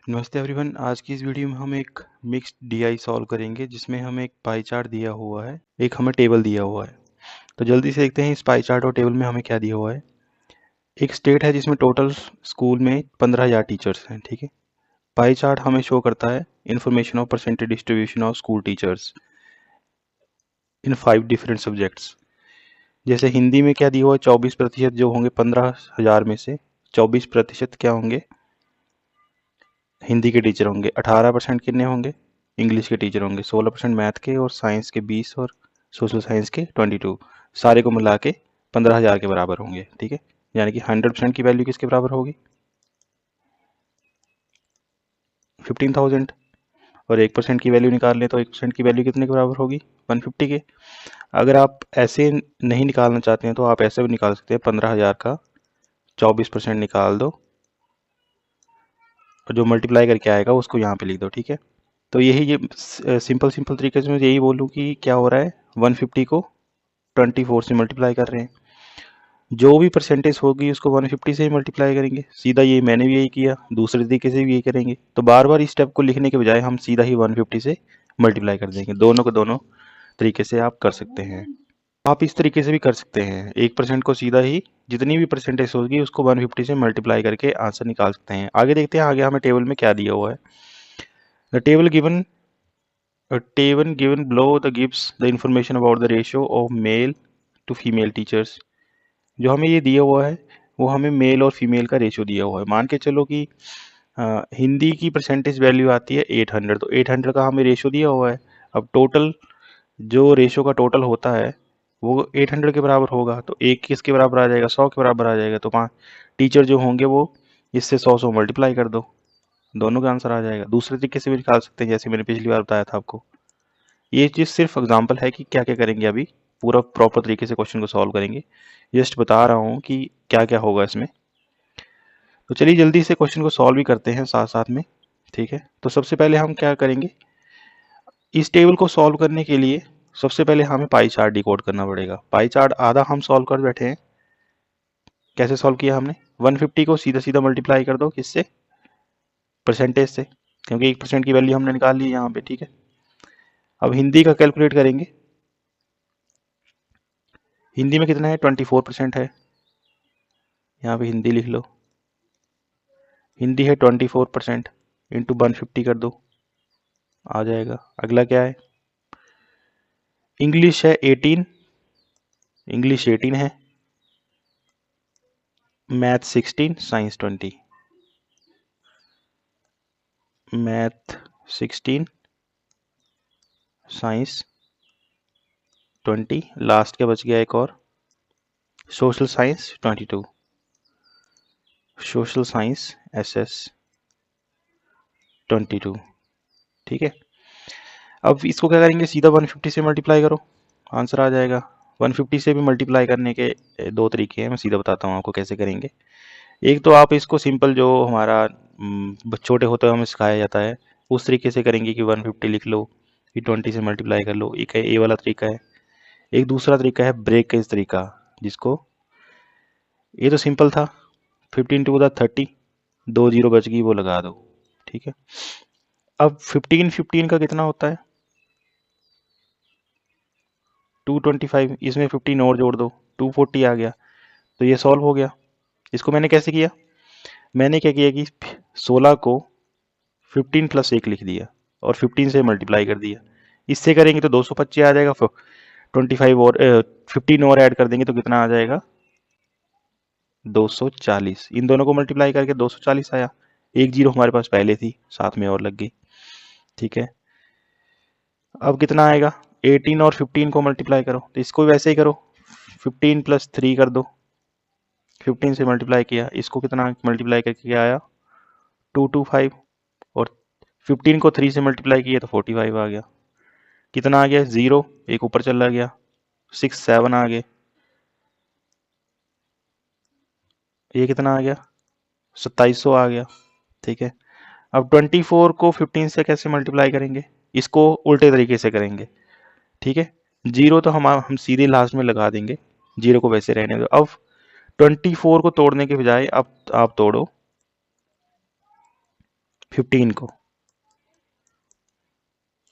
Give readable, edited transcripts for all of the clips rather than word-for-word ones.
नमस्ते एवरीवन। आज की इस वीडियो में हम एक मिक्स्ड डीआई सॉल्व करेंगे जिसमें हमें एक पाई चार्ट दिया हुआ है, एक हमें टेबल दिया हुआ है। तो जल्दी से देखते हैं इस पाई चार्ट और टेबल में हमें क्या दिया हुआ है। एक स्टेट है जिसमें टोटल स्कूल में 15,000 टीचर्स हैं, ठीक है। पाई चार्ट हमें शो करता है information of percentage distribution of school teachers in 5 different subjects. जैसे हिंदी में क्या दिया हुआ है, 24% जो होंगे 15,000 में से 24% क्या होंगे, हिंदी के टीचर होंगे। 18% कितने होंगे, इंग्लिश के टीचर होंगे। 16% मैथ के, और साइंस के 20, और सोशल साइंस के 22। सारे को मिला के 15,000 के बराबर होंगे, ठीक है। यानी कि 100% की वैल्यू किसके बराबर होगी, 15,000। और 1% की वैल्यू निकाल लें तो 1% की वैल्यू कितने के बराबर होगी, 150 के। अगर आप ऐसे नहीं निकालना चाहते हैं तो आप ऐसे भी निकाल सकते हैं, 15,000 का 24% निकाल दो और जो मल्टीप्लाई करके आएगा उसको यहाँ पे लिख दो, ठीक है। तो यही ये सिंपल सिंपल तरीके से मैं यही बोलूँ कि क्या हो रहा है, 150 को 24 से मल्टीप्लाई कर रहे हैं। जो भी परसेंटेज होगी उसको 150 से ही मल्टीप्लाई करेंगे। सीधा ये मैंने भी यही किया, दूसरे तरीके से भी यही करेंगे। तो बार बार इस स्टेप को लिखने के बजाय हम सीधा ही 150 से मल्टीप्लाई कर देंगे। दोनों को दोनों तरीके से आप कर सकते हैं। आप इस तरीके से भी कर सकते हैं, 1% को सीधा ही जितनी भी परसेंटेज होगी उसको 150 से मल्टीप्लाई करके आंसर निकाल सकते हैं। आगे देखते हैं, आगे हमें टेबल में क्या दिया हुआ है। The table given A table given below the gives the information about the ratio of male to female teachers। जो हमें ये दिया हुआ है वो हमें मेल और फीमेल का रेशियो दिया हुआ है। मान के चलो कि हिंदी की परसेंटेज वैल्यू आती है 800, तो 800 का हमें रेशियो दिया हुआ है। अब टोटल जो रेशियो का टोटल होता है वो 800 के बराबर होगा, तो एक किसके बराबर आ जाएगा, 100 के बराबर आ जाएगा। तो 5 टीचर जो होंगे वो इससे 100 मल्टीप्लाई कर दो, दोनों का आंसर आ जाएगा। दूसरे तरीके से भी निकाल सकते हैं, जैसे मैंने पिछली बार बताया था आपको। ये चीज़ सिर्फ एग्जांपल है कि क्या क्या करेंगे। अभी पूरा प्रॉपर तरीके से क्वेश्चन को सॉल्व करेंगे, जस्ट बता रहा हूँ कि क्या क्या होगा इसमें। तो चलिए जल्दी से क्वेश्चन को सॉल्व भी करते हैं साथ साथ में, ठीक है। तो सबसे पहले हम क्या करेंगे, इस टेबल को सॉल्व करने के लिए सबसे पहले हमें पाई चार्ट डिकोड करना पड़ेगा। पाई चार्ट आधा हम सॉल्व कर बैठे हैं। कैसे सॉल्व किया हमने, 150 को सीधा सीधा मल्टीप्लाई कर दो किससे, परसेंटेज से, क्योंकि 1% की वैल्यू हमने निकाल ली यहाँ पे, ठीक है। अब हिंदी का कैलकुलेट करेंगे। हिंदी में कितना है, 24% है। यहाँ पे हिंदी लिख लो, हिंदी है 24%, इंटू 150 कर दो, आ जाएगा। अगला क्या है, इंग्लिश है 18, इंग्लिश 18 है, math 16, science 20। Math 16, science 20, last के बच गया एक और, social science 22, social science SS 22, ठीक है। अब इसको क्या करेंगे, सीधा 150 से मल्टीप्लाई करो, आंसर आ जाएगा। 150 से भी मल्टीप्लाई करने के दो तरीके हैं, मैं सीधा बताता हूँ आपको कैसे करेंगे। एक तो आप इसको सिंपल जो हमारा छोटे होते हुए हमें सिखाया जाता है उस तरीके से करेंगे कि 150 लिख लो, फिर 20 से मल्टीप्लाई कर लो, एक है ये वाला तरीका है। एक दूसरा तरीका है ब्रेक केज तरीका, जिसको ये तो सिंपल था, 15 टू द 30, 2 जीरो बच गई वो लगा दो, ठीक है। अब 15 का कितना होता है, 225, इसमें 15 और जोड़ दो, 240 आ गया। तो ये सॉल्व हो गया। इसको मैंने कैसे किया, मैंने क्या किया कि 16 को 15 प्लस 1 लिख दिया और 15 से मल्टीप्लाई कर दिया। इससे करेंगे तो 225 आ जाएगा, 25 और 15 और ऐड कर देंगे तो कितना आ जाएगा, 240। इन दोनों को मल्टीप्लाई करके 240 आया। एक जीरो हमारे पास पहले थी, साथ में और लग गई, ठीक है। अब कितना आएगा, 18 और 15 को मल्टीप्लाई करो, तो इसको वैसे ही करो, 15 प्लस 3 कर दो, 15 से मल्टीप्लाई किया, इसको कितना मल्टीप्लाई करके क्या आया, 225, और 15 को 3 से मल्टीप्लाई किया तो 45 आ गया। कितना आ गया, जीरो, एक ऊपर चला गया, 6 7 आ गए, ये कितना आ गया, 2700 आ गया, ठीक है। अब 24 को 15 से कैसे मल्टीप्लाई करेंगे, इसको उल्टे तरीके से करेंगे, ठीक है। जीरो तो हम सीधे लास्ट में लगा देंगे, जीरो को वैसे रहने दो। अब 24 को तोड़ने के बजाय अब आप तोड़ो 15 को।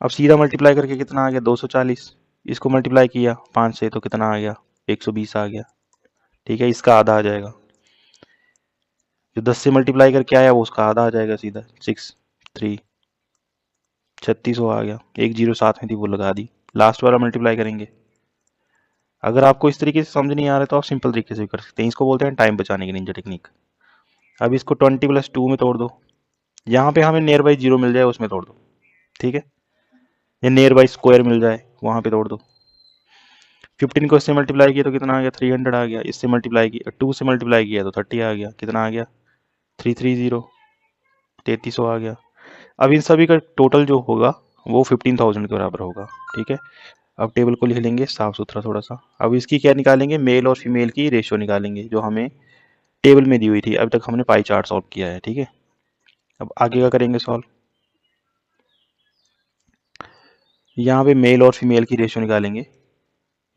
अब सीधा मल्टीप्लाई करके कितना आ गया 240, इसको मल्टीप्लाई किया 5 से तो कितना आ गया 120 आ गया। ठीक है, इसका आधा आ जाएगा। जो 10 से मल्टीप्लाई करके आया वो उसका आधा आ जाएगा सीधा 6 3 3600 आ गया। एक जीरो साथ में थी वो लगा दी। लास्ट वाला मल्टीप्लाई करेंगे। अगर आपको इस तरीके से समझ नहीं आ रहा तो आप सिंपल तरीके से भी कर सकते हैं। इसको बोलते हैं टाइम बचाने की निंजा टेक्निक। अब इसको 20 + 2 में तोड़ दो। यहाँ पे हमें नियर बाई जीरो मिल जाए उसमें तोड़ दो। ठीक है, या नियर बाई स्क्वायर मिल जाए वहां पे तोड़ दो। 15 को इससे मल्टीप्लाई किया तो कितना आ गया 300 आ गया। इससे मल्टीप्लाई किया 2 से मल्टीप्लाई किया तो 30 आ गया। कितना आ गया 330 3300 आ गया। अब इन सभी का टोटल जो होगा वो 15,000 के बराबर होगा। ठीक है, अब टेबल को लिख लेंगे साफ सुथरा थोड़ा सा। अब इसकी क्या निकालेंगे, मेल और फीमेल की रेशियो निकालेंगे जो हमें टेबल में दी हुई थी। अभी तक हमने पाई चार्ट सॉल्व किया है। ठीक है, अब आगे का करेंगे सॉल्व। यहाँ पे मेल और फीमेल की रेशियो निकालेंगे।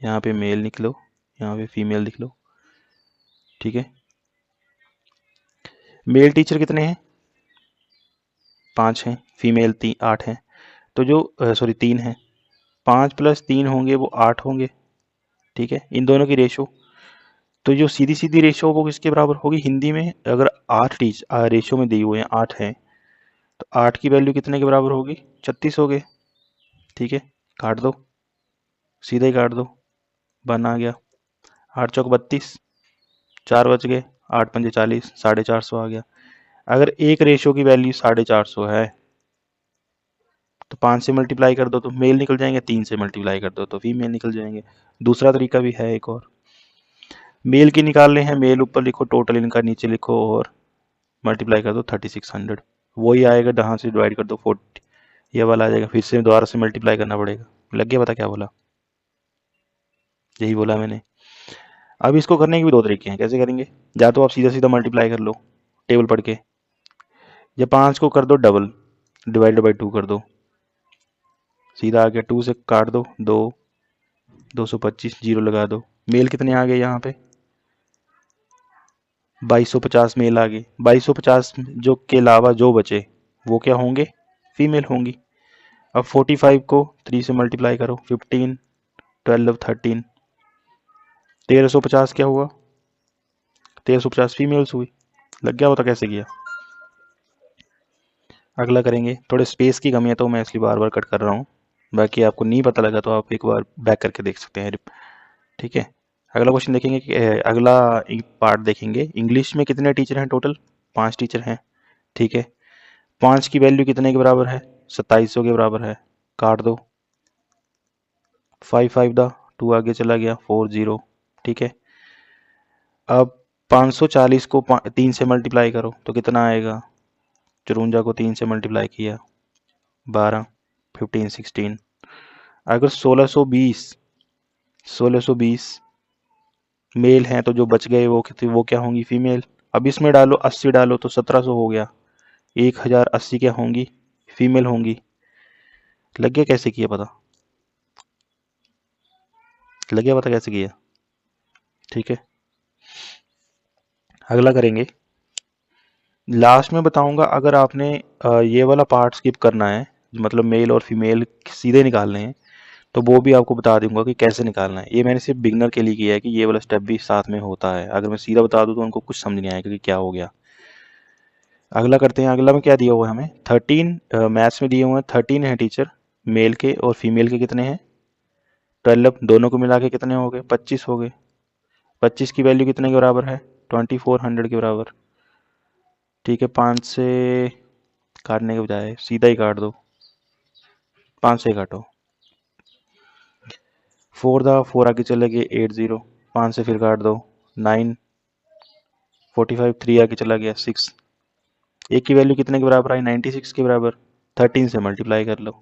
यहाँ पे मेल निकलो, यहाँ पे फीमेल लिख लो। ठीक है, मेल टीचर कितने हैं 5 हैं, फीमेल 8 हैं। तो जो सॉरी 3 हैं, 5 + 3 होंगे वो 8 होंगे। ठीक है, इन दोनों की रेशो, तो जो सीधी सीधी रेशो वो किसके बराबर होगी हिंदी में, अगर 8 रेशो में दी हुए हैं 8 हैं तो 8 की वैल्यू कितने के बराबर होगी 36 हो गए। ठीक है, काट दो, सीधा ही काट दो, बन आ गया। 8 चौक 32, 4 बच गए, 8 पंजे 40, 450 आ गया। अगर एक रेशो की वैल्यू 450 है तो 5 से मल्टीप्लाई कर दो तो मेल निकल जाएंगे, 3 से मल्टीप्लाई कर दो तो फीमेल निकल जाएंगे। दूसरा तरीका भी है एक और, मेल की निकालने हैं, मेल ऊपर लिखो, टोटल इनका नीचे लिखो और मल्टीप्लाई कर दो 3600। वही आएगा, यहाँ से डिवाइड कर दो 40, ये वाला आ जाएगा। फिर से दोबारा से मल्टीप्लाई करना पड़ेगा। लग गया पता क्या बोला, यही बोला मैंने। अब इसको करने के भी दो तरीके हैं, कैसे करेंगे, या तो आप सीधा सीधा मल्टीप्लाई कर लो टेबल पढ़ के, या 5 को कर दो डबल, डिवाइड बाई 2 कर दो, सीधा आ गया। 2 से काट दो 2, 225, जीरो लगा दो। मेल कितने आ गए यहाँ पे 2250 मेल आ गए। 2250 जो के अलावा जो बचे वो क्या होंगे, फीमेल होंगी। अब 45 को 3 से मल्टीप्लाई करो, 15 12 13, 1350 क्या हुआ 1350 फीमेल्स हुई। लग गया होता कैसे किया। अगला करेंगे, थोड़े स्पेस की कमी है तो मैं इसलिए बार बार कट कर रहा हूँ, बाकी आपको नहीं पता लगा तो आप एक बार बैक करके देख सकते हैं। ठीक है, अगला क्वेश्चन देखेंगे कि अगला पार्ट देखेंगे, इंग्लिश में कितने टीचर हैं टोटल, 5 टीचर हैं। ठीक है, 5 की वैल्यू कितने के बराबर है 2700 के बराबर है। काट दो, 5 5 दा 2 आगे चला गया 40। ठीक है, अब 540 को 3 से मल्टीप्लाई करो तो कितना आएगा, 54 को 3 से मल्टीप्लाई किया 12, 15 16। अगर 1620 मेल हैं तो जो बच गए वो क्या होंगी फीमेल। अब इसमें डालो 80 डालो तो 1700 हो गया। 1080 क्या होंगी फीमेल होंगी। लग गया कैसे किया पता, लग गया पता कैसे किया। ठीक है, अगला करेंगे, लास्ट में बताऊंगा। अगर आपने ये वाला पार्ट स्किप करना है, मतलब मेल और फीमेल सीधे निकालने हैं, तो वो भी आपको बता दूंगा कि कैसे निकालना है। ये मैंने सिर्फ बिगनर के लिए किया है कि ये वाला स्टेप भी साथ में होता है। अगर मैं सीधा बता दूं तो उनको कुछ समझ नहीं आएगा कि क्या हो गया। अगला करते हैं, अगला में क्या दिया हुआ है हमें 13, मैथ्स में दिए हुए हैं 13 है टीचर, मेल के और फीमेल के कितने हैं 12, दोनों को मिला के कितने हो गए 25 हो गए। 25 की वैल्यू कितने के बराबर है 2400 के बराबर। ठीक है, 5 से काटने के बजाय सीधा ही काट दो, 5 से काटो। 4 आगे चले गए 80, 5 से फिर काट दो 9, 45 3 आगे चला गया 6। एक की वैल्यू कितने के बराबर आई 96 के बराबर। 13 से मल्टीप्लाई कर लो,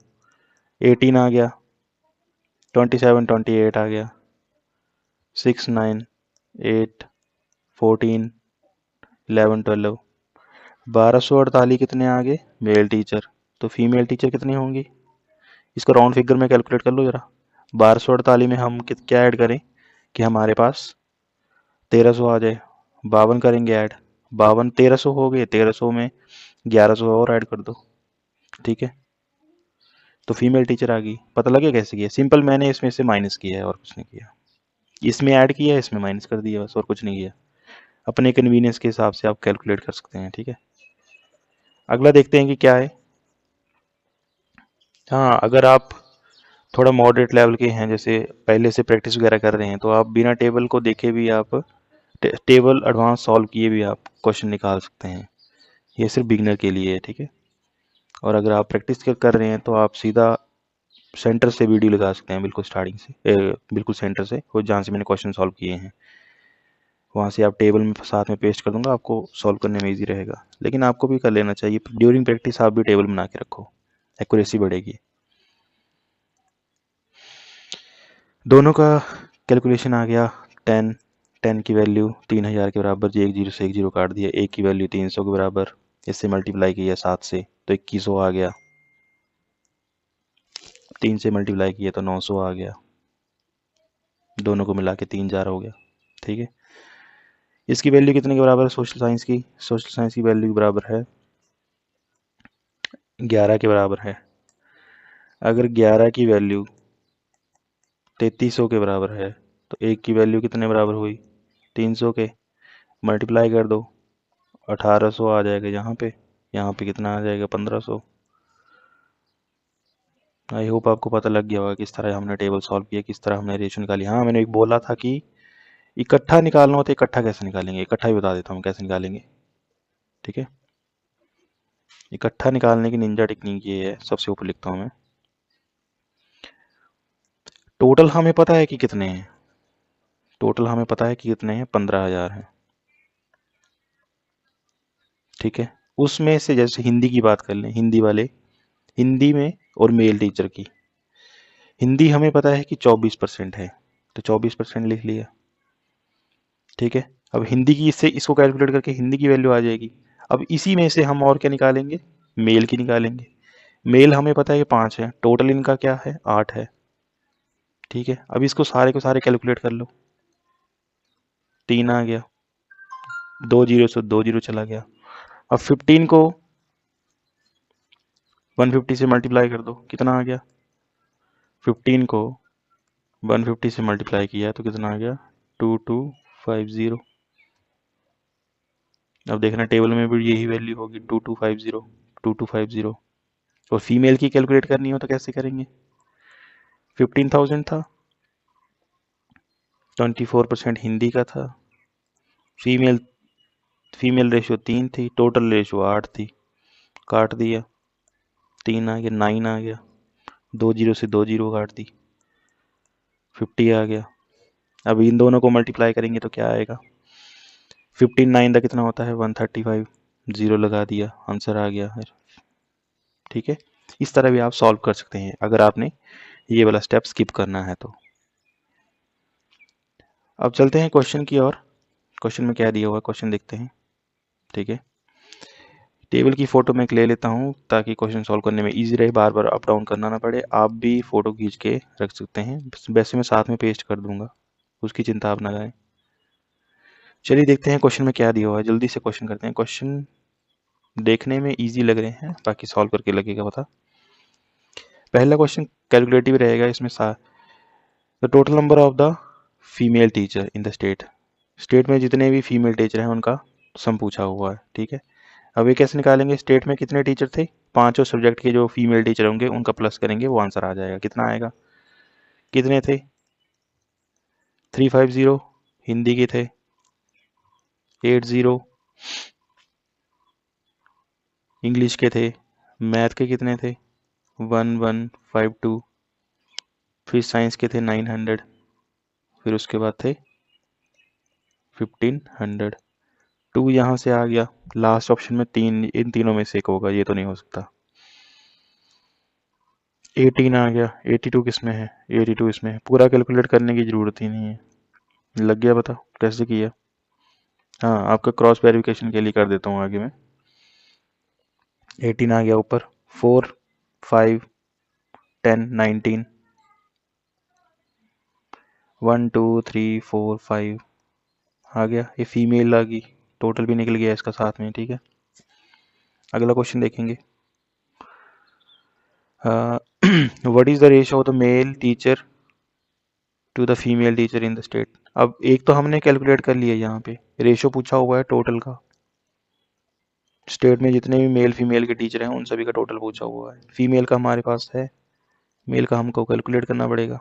18 आ गया, 27 28 आ गया, 6 9 8 14 11 12, 1248 कितने आ गए मेल टीचर। तो फीमेल टीचर कितनी होंगी, इसको राउंड फिगर में कैलकुलेट कर लो जरा। 1248 में हम क्या ऐड करें कि हमारे पास 1300 आ जाए। 52 करेंगे ऐड, 52 1300 हो गए, 1300 में 1100 और ऐड कर दो, ठीक है। तो फीमेल टीचर आ गई। पता लगे कैसे किया? सिंपल, मैंने इसमें से माइनस किया है और कुछ नहीं किया। इसमें ऐड किया, इसमें माइनस कर दिया, बस और कुछ नहीं किया। अपने कन्वीनियंस के हिसाब से आप कैलकुलेट कर सकते हैं, ठीक है। अगला देखते हैं कि क्या है। हाँ, अगर आप थोड़ा मॉडरेट लेवल के हैं, जैसे पहले से प्रैक्टिस वगैरह कर रहे हैं, तो आप बिना टेबल को देखे भी आप टेबल एडवांस सॉल्व किए भी आप क्वेश्चन निकाल सकते हैं। ये सिर्फ बिगनर के लिए है, ठीक है। और अगर आप प्रैक्टिस कर रहे हैं तो आप सीधा सेंटर से वीडियो लगा सकते हैं, बिल्कुल स्टार्टिंग से, बिल्कुल सेंटर से, वो जहाँ से मैंने क्वेश्चन सॉल्व किए हैं वहाँ से आप टेबल में साथ में पेस्ट कर दूंगा, आपको सॉल्व करने में इजी रहेगा। लेकिन आपको भी कर लेना चाहिए ड्यूरिंग प्रैक्टिस, आप भी टेबल बना के रखो, एक्यूरेसी बढ़ेगी। दोनों का कैलकुलेशन आ गया। 10 की वैल्यू 3000 के बराबर जी, एक जीरो से एक जीरो काट दिया। एक की वैल्यू 300 के बराबर, इससे मल्टीप्लाई किया 7 से तो 2100 आ गया। 3 से मल्टीप्लाई किया तो 900 आ गया। दोनों को मिला के 3000 हो गया, ठीक है। इसकी वैल्यू कितने के बराबर है सोशल साइंस की? सोशल साइंस की वैल्यू के बराबर है 11 के बराबर है। अगर 11 की वैल्यू 3300 के बराबर है तो एक की वैल्यू कितने बराबर हुई? 300 के। मल्टीप्लाई कर दो, 1800 आ जाएगा यहाँ पे कितना आ जाएगा? 1500। आई होप आपको पता लग गया होगा किस तरह हमने टेबल सॉल्व किया, किस तरह हमने रेशियो निकाली। हाँ, मैंने एक बोला था कि इकट्ठा निकालना हो तो इकट्ठा कैसे निकालेंगे, इकट्ठा ही बता देता हूँ कैसे निकालेंगे, ठीक है। इकट्ठा निकालने की निंजा टेक्निक ये है, सबसे ऊपर लिखता हूँ मैं। टोटल हमें पता है कि कितने हैं, टोटल हमें पता है कि कितने हैं, 15,000 हैं, ठीक है। उसमें से जैसे हिंदी की बात कर लें, हिंदी वाले, हिंदी में और मेल टीचर की, हिंदी हमें पता है कि 24% है, तो 24% लिख लिया, ठीक है। अब हिंदी की इससे इसको कैलकुलेट करके हिंदी की वैल्यू आ जाएगी। अब इसी में से हम और क्या निकालेंगे? मेल की निकालेंगे। मेल हमें पता है कि 5 है, टोटल इनका क्या है? 8 है, ठीक है। अब इसको सारे को सारे कैलकुलेट कर लो। 3 आ गया, 2 जीरो से 2 जीरो चला गया। अब 15 को 150 से मल्टीप्लाई कर दो, कितना आ गया? 15 को 150 से मल्टीप्लाई किया तो कितना आ गया? 2250। अब देखना टेबल में भी यही वैल्यू होगी, 2250, 2250। और फीमेल की कैलकुलेट करनी हो तो कैसे करेंगे? 15,000 था, 24% हिंदी का था, फीमेल फीमेल रेशियो 3 थी, टोटल रेशियो 8 थी, काट दिया, 3 आ गया, 9 आ गया, 2 जीरो से 2 जीरो काट दी, 50 आ गया। अब इन दोनों को मल्टीप्लाई करेंगे तो क्या आएगा? 15 का कितना होता है? 135, जीरो लगा दिया, आंसर आ गया, ठीक है। इस तरह भी आप सॉल्व कर सकते हैं अगर आपने ये वाला स्टेप स्किप करना है तो। अब चलते हैं क्वेश्चन की ओर। क्वेश्चन में क्या दिया हुआ, क्वेश्चन देखते हैं, ठीक है। टेबल की फ़ोटो मैं ले लेता हूँ ताकि क्वेश्चन सॉल्व करने में इजी रहे, बार बार अप डाउन करना ना पड़े। आप भी फ़ोटो खींच के रख सकते हैं, वैसे मैं साथ में पेस्ट कर दूंगा, उसकी चिंता आप ना करें। चलिए देखते हैं क्वेश्चन में क्या दिया हुआ है, जल्दी से क्वेश्चन करते हैं। क्वेश्चन देखने में इजी लग रहे हैं, बाकी सॉल्व करके लगेगा पता। पहला क्वेश्चन कैलकुलेटिव रहेगा, इसमें the total number of the female teacher in the state. State में जितने भी फीमेल टीचर हैं उनका सम पूछा हुआ है, ठीक है। अब ये कैसे निकालेंगे? स्टेट में कितने टीचर थे? पांचों सब्जेक्ट के जो फीमेल टीचर होंगे उनका प्लस करेंगे, वो आंसर आ जाएगा। कितना आएगा? कितने थे? 350 हिंदी के थे, 80 इंग्लिश के थे, मैथ के कितने थे? 1152, फिर साइंस के थे 900, फिर उसके बाद थे 1500। 2 यहाँ से आ गया, लास्ट ऑप्शन में तीन, इन तीनों में से एक होगा, ये तो नहीं हो सकता। 18 आ गया, 82 किस में है? 82 इसमें है। पूरा कैलकुलेट करने की ज़रूरत ही नहीं है, लग गया पता कैसे किया। हाँ, आपका क्रॉस वेरिफिकेशन के लिए कर देता हूँ आगे मैं। 18 आ गया ऊपर, 4 5 10 19, 1 2 3 4 5 आ गया। ये फीमेल आ गई, टोटल भी निकल गया इसका साथ में, ठीक है। अगला क्वेश्चन देखेंगे, what is the ratio of the male teacher to the female teacher in the state. अब एक तो हमने कैलकुलेट कर लिया, यहाँ पे रेशियो पूछा हुआ है टोटल का, स्टेट में जितने भी मेल फीमेल के टीचर हैं उन सभी का टोटल पूछा हुआ है। फीमेल का हमारे पास है, मेल का हमको कैलकुलेट करना पड़ेगा।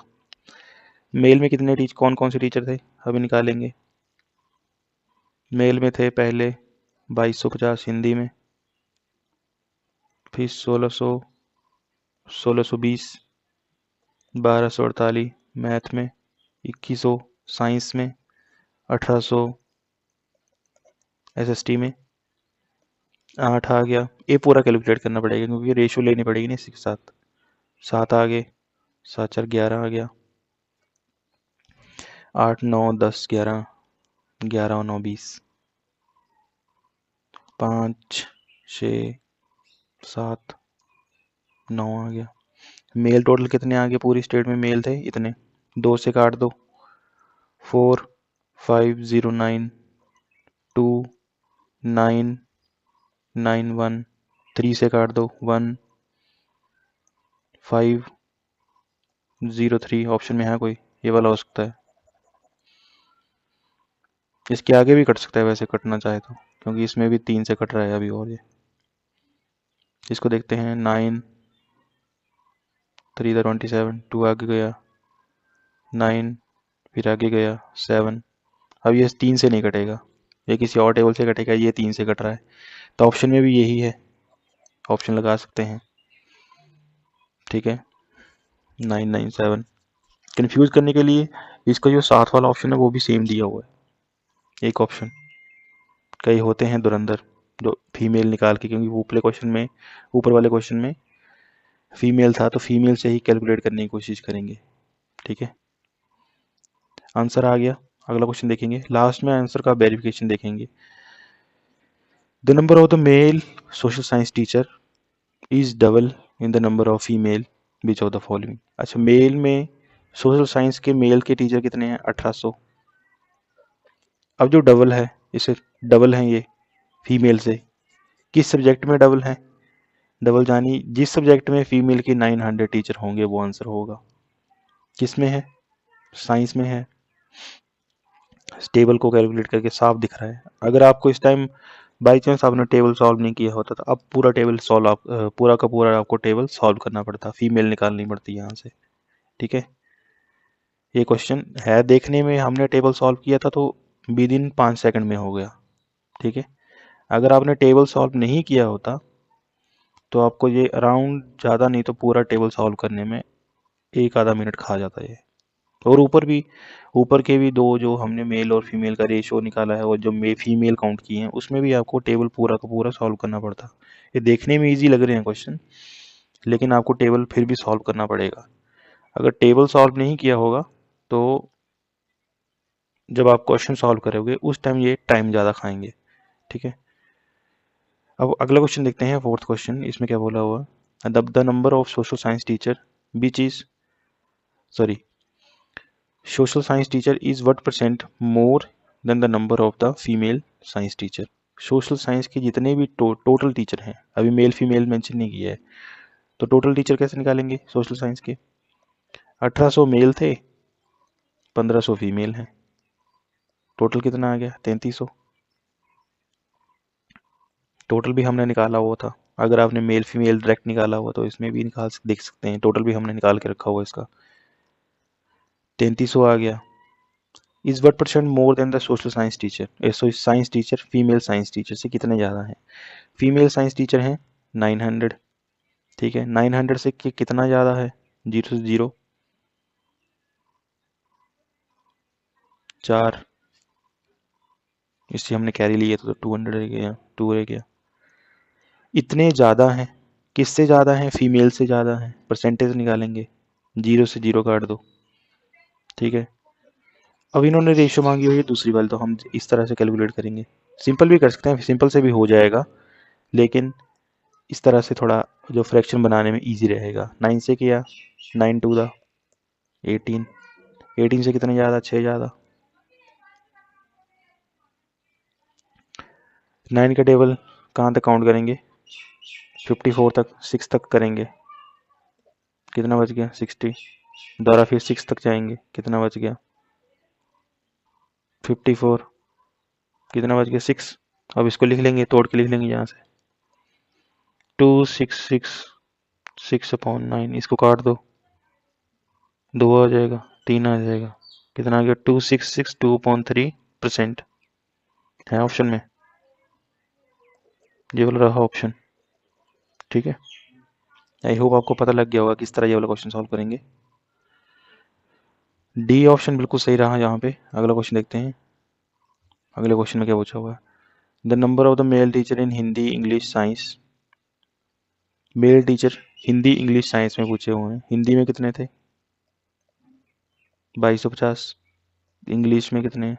मेल में कितने कौन कौन से टीचर थे अभी निकालेंगे। मेल में थे पहले 2250 हिंदी में, फिर 1620, 1248 मैथ में, 2100 साइंस में, 1800 एसएसटी में, 8 आ गया। ये पूरा कैलकुलेट करना पड़ेगा क्योंकि रेशियो लेनी पड़ेगी ना इसके साथ। 7 आ गए, 7 4 11 आ गया, 8 9 10 11, 11 और 9 20, 5 6 7 9 आ गया। मेल टोटल कितने आ गए, पूरी स्टेट में मेल थे इतने, 2 से काट दो, 4 5 0 9 2 9 9 1, 3 से काट दो 1 5 0 3। ऑप्शन में है कोई, ये वाला हो सकता है। इसके आगे भी कट सकता है वैसे कटना चाहे तो, क्योंकि इसमें भी 3 से कट रहा है अभी। और ये इसको देखते हैं, 9 3 27, 2 आगे गया, 9 फिर आगे गया 7। अब ये 3 से नहीं कटेगा, ये किसी और टेबल से कटेगा, ये 3 से कट रहा है, तो ऑप्शन में भी यही है, ऑप्शन लगा सकते हैं। ठीक है, 997। कंफ्यूज करने के लिए इसका जो साथ वाला ऑप्शन है वो भी सेम दिया हुआ है, एक ऑप्शन। कई होते हैं धुरंधर जो फीमेल निकाल के, क्योंकि ऊपरले क्वेश्चन में, ऊपर वाले क्वेश्चन में फीमेल था तो फीमेल से ही कैलकुलेट करने की कोशिश करेंगे। ठीक है, आंसर आ गया। अगला क्वेश्चन देखेंगे, लास्ट में आंसर का वेरिफिकेशन देखेंगे। The number of the male social science teacher is double in the number of female which of the following. अच्छा, मेल में सोशल साइंस के मेल के टीचर कितने हैं, 1800। अब जो डबल है, इसे डबल है ये फीमेल से, किस सब्जेक्ट में डबल है, डबल जानी जिस सब्जेक्ट में फीमेल की 900 टीचर होंगे वो आंसर होगा। किस में है, साइंस में है। टेबल को कैलकुलेट करके साफ दिख रहा है। अगर आपको इस टाइम बाई चांस आपने टेबल सॉल्व नहीं किया होता तो अब पूरा टेबल सॉल्व, आप पूरा का पूरा आपको टेबल सॉल्व करना पड़ता, फीमेल निकालनी पड़ती यहाँ से। ठीक है, ये क्वेश्चन है देखने में, हमने टेबल सॉल्व किया था तो विद इन 5 सेकंड में हो गया। ठीक है, अगर आपने टेबल सॉल्व नहीं किया होता तो आपको ये अराउंड ज़्यादा नहीं तो पूरा टेबल सॉल्व करने में 1 आधा मिनट खा जाता है। और ऊपर भी, ऊपर के भी दो जो हमने मेल और फीमेल का रेशियो निकाला है और जो फीमेल काउंट किए हैं उसमें भी आपको टेबल पूरा का पूरा सॉल्व करना पड़ता। ये देखने में इजी लग रहे हैं क्वेश्चन, लेकिन आपको टेबल फिर भी सॉल्व करना पड़ेगा। अगर टेबल सॉल्व नहीं किया होगा तो जब आप क्वेश्चन सॉल्व करोगे उस टाइम ये टाइम ज़्यादा खाएंगे। ठीक है, अब अगला क्वेश्चन देखते हैं, फोर्थ क्वेश्चन। इसमें क्या बोला हुआ, the number of social science teacher which is sorry social science teacher is what percent more than the number of the female science teacher. Social science के जितने भी टोटल टीचर हैं, अभी मेल फीमेल मेंशन नहीं किया है, तो total teacher कैसे निकालेंगे सोशल साइंस के। 1800 मेल थे, 1500 फीमेल हैं, टोटल कितना आ गया, 3300। टोटल भी हमने निकाला हुआ था, अगर आपने मेल फीमेल डायरेक्ट निकाला हुआ तो इसमें भी देख सकते हैं, टोटल भी हमने निकाल के रखा हुआ इसका, 3300 आ गया। Is what percent more than the social science teacher, science teacher female science teacher से कितने ज़्यादा हैं। फीमेल साइंस टीचर हैं 900। ठीक है, 900 से कितना ज़्यादा है, 0 से 0 4, इससे हमने कैरी लिया तो 200 रह गया, 2 रह गया। इतने ज़्यादा हैं, किससे ज़्यादा हैं, फीमेल से ज़्यादा हैं। परसेंटेज निकालेंगे, 0 से 0 काट दो। ठीक है, अब इन्होंने रेशियो मांगी हुई है दूसरी वाली, तो हम इस तरह से कैलकुलेट करेंगे। सिंपल भी कर सकते हैं, सिंपल से भी हो जाएगा, लेकिन इस तरह से थोड़ा जो फ्रैक्शन बनाने में इजी रहेगा। 9 से किया, 9 2 दा 18, 18 से कितने ज़्यादा, 6 ज़्यादा। 9 का टेबल कहाँ तक काउंट करेंगे, 54 तक 6 तक करेंगे, कितना बच गया 60, दोबारा फिर 6 तक जाएंगे, कितना बच गया 54, कितना बच गया 6। अब इसको लिख लेंगे, तोड़ के लिख लेंगे यहाँ से 266 6/9, इसको काट दो, 2 आ जाएगा, 3 आ जाएगा, कितना आ गया 266 2.3% है ऑप्शन में, ये वाला रहा ऑप्शन। ठीक है, आई होप आपको पता लग गया होगा किस तरह ये वाला क्वेश्चन सॉल्व करेंगे। डी ऑप्शन बिल्कुल सही रहा यहाँ पे। अगला क्वेश्चन देखते हैं, अगले क्वेश्चन में क्या पूछा हुआ है। The number of the male teacher in Hindi English science, male teacher Hindi English science में पूछे हुए हैं। हिंदी में कितने थे 2250, इंग्लिश में कितने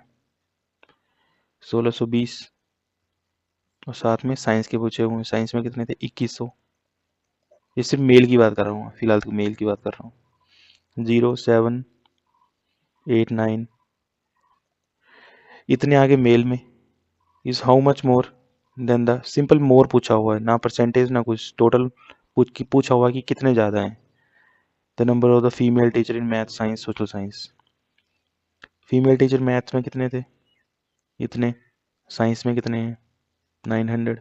1620, और साथ में साइंस के पूछे हुए हैं। साइंस में कितने थे 2100। ये सिर्फ मेल की बात कर रहा हूँ, फिलहाल तो मेल की बात कर रहा हूँ। 0 7 8 9, इतने आगे मेल में। Is how much more than the, simple more पूछा हुआ है, ना परसेंटेज ना कुछ, टोटल पूछा हुआ है कि कितने ज़्यादा हैं। The number of the female teacher in math science social science, female teacher maths में कितने थे इतने, साइंस में कितने हैं 900,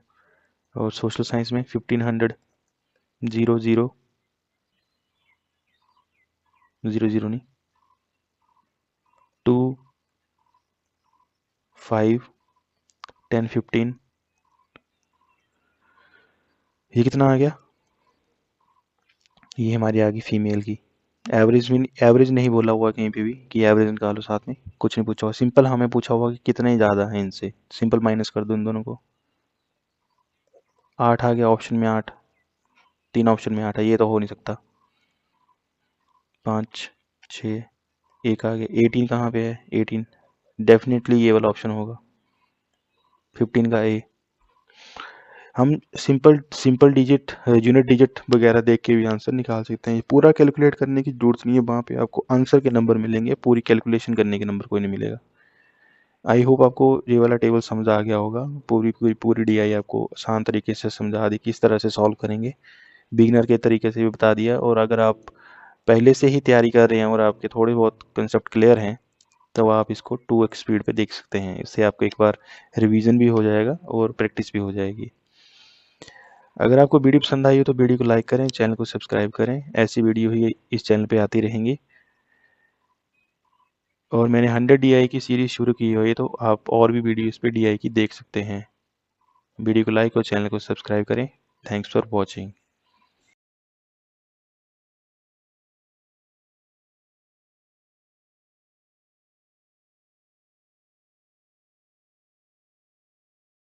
और सोशल साइंस में 1500। 0 0 0 0 नहीं, 2 5 10 15, ये कितना आ गया, ये हमारी आ गई फीमेल की। एवरेज में, एवरेज नहीं बोला हुआ कहीं पे भी कि एवरेज निकालो, साथ में कुछ नहीं पूछा हुआ, सिंपल हमें पूछा हुआ कि कितने ज़्यादा हैं इनसे, सिंपल माइनस कर दो इन दोनों को। 8 आ गया ऑप्शन में, 8, 3 ऑप्शन में 8 है, ये तो हो नहीं सकता। 5 6, 1 आ गया। 18 कहाँ पे है 18, डेफिनेटली ये वाला ऑप्शन होगा 15 का ए। हम सिंपल डिजिट, यूनिट डिजिट वगैरह देख के भी आंसर निकाल सकते हैं। पूरा कैलकुलेट करने की जरूरत नहीं है, वहाँ पे आपको आंसर के नंबर मिलेंगे, पूरी कैलकुलेशन करने के नंबर कोई नहीं मिलेगा। आई होप आपको ये वाला टेबल समझ आ गया होगा। पूरी डीआई आपको आसान तरीके से समझा दी किस तरह से सॉल्व करेंगे, बिगिनर के तरीके से भी बता दिया। और अगर आप पहले से ही तैयारी कर रहे हैं और आपके थोड़े बहुत कंसेप्ट क्लियर हैं, तो आप इसको 2x स्पीड पे देख सकते हैं। इससे आपको एक बार रिवीजन भी हो जाएगा और प्रैक्टिस भी हो जाएगी। अगर आपको वीडियो पसंद आई हो तो वीडियो को लाइक करें, चैनल को सब्सक्राइब करें, ऐसी वीडियो ही इस चैनल पे आती रहेंगी। और मैंने 100 DI की सीरीज़ शुरू की हुई है, तो आप और भी वीडियो इस पे DI की देख सकते हैं। वीडियो को लाइक और चैनल को सब्सक्राइब करें। Thanks for watching.